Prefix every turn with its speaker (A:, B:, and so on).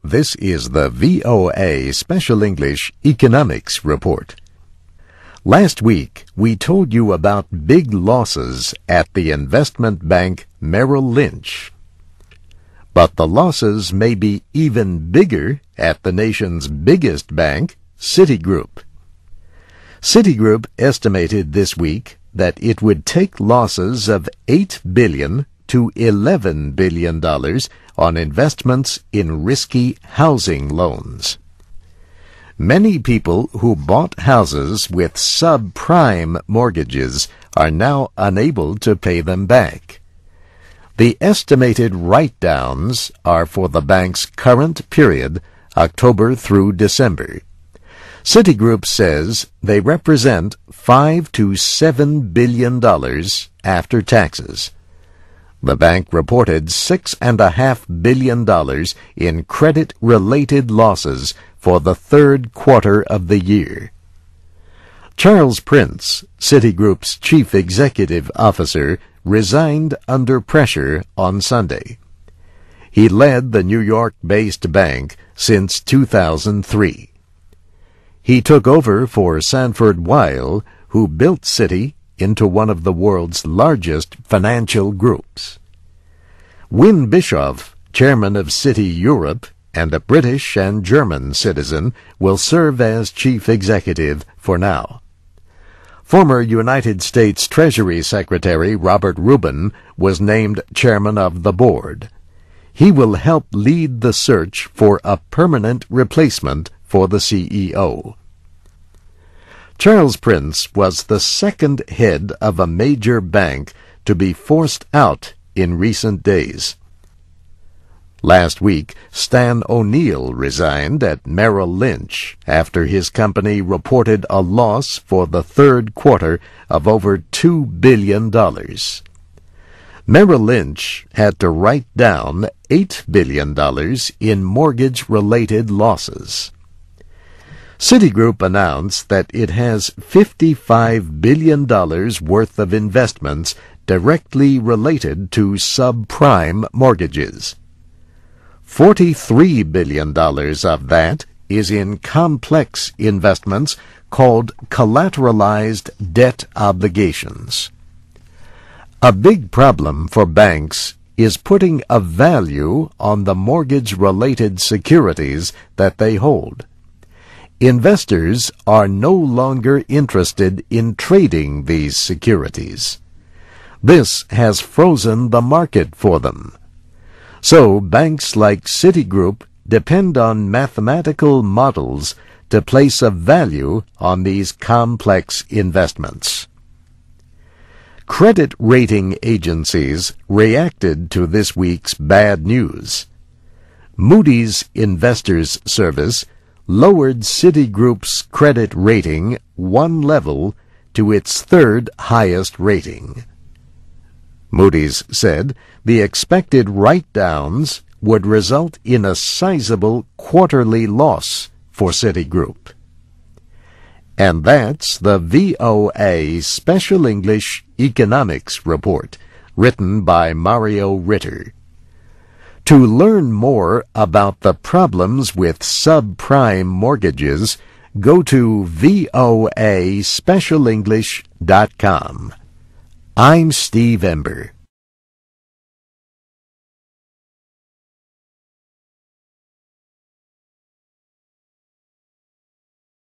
A: This is the VOA Special English Economics Report. Last week, we told you about big losses at the investment bank Merrill Lynch. But the losses may be even bigger at the nation's biggest bank, Citigroup. Citigroup estimated this week that it would take losses of $8 billion to $11 billion on investments in risky housing loans. Many people who bought houses with subprime mortgages are now unable to pay them back. The estimated write-downs are for the bank's current period, October through December. Citigroup says they represent $5 to $7 billion after taxes. The bank reported $6.5 billion in credit-related losses for the third quarter of the year. Charles Prince, Citigroup's chief executive officer, resigned under pressure on Sunday. He led the New York-based bank since 2003. He took over for Sanford Weill, who built Citi into one of the world's largest financial groups. Win Bischoff, chairman of Citi Europe and a British and German citizen, will serve as chief executive for now. Former United States Treasury Secretary Robert Rubin was named chairman of the board. He will help lead the search for a permanent replacement for the CEO. Charles Prince was the second head of a major bank to be forced out in recent days. Last week, Stan O'Neill resigned at Merrill Lynch after his company reported a loss for the third quarter of over $2 billion. Merrill Lynch had to write down $8 billion in mortgage-related losses. Citigroup announced that it has $55 billion worth of investments directly related to subprime mortgages. $43 billion of that is in complex investments called collateralized debt obligations. A big problem for banks is putting a value on the mortgage-related securities that they hold. Investors are no longer interested in trading these securities. This has frozen the market for them. So banks like Citigroup depend on mathematical models to place a value on these complex investments. Credit rating agencies reacted to this week's bad news. Moody's Investors Service lowered Citigroup's credit rating one level to its third highest rating. Moody's said the expected write-downs would result in a sizable quarterly loss for Citigroup. And that's the VOA Special English Economics Report, written by Mario Ritter. To learn more about the problems with subprime mortgages, go to voaspecialenglish.com. I'm Steve Ember.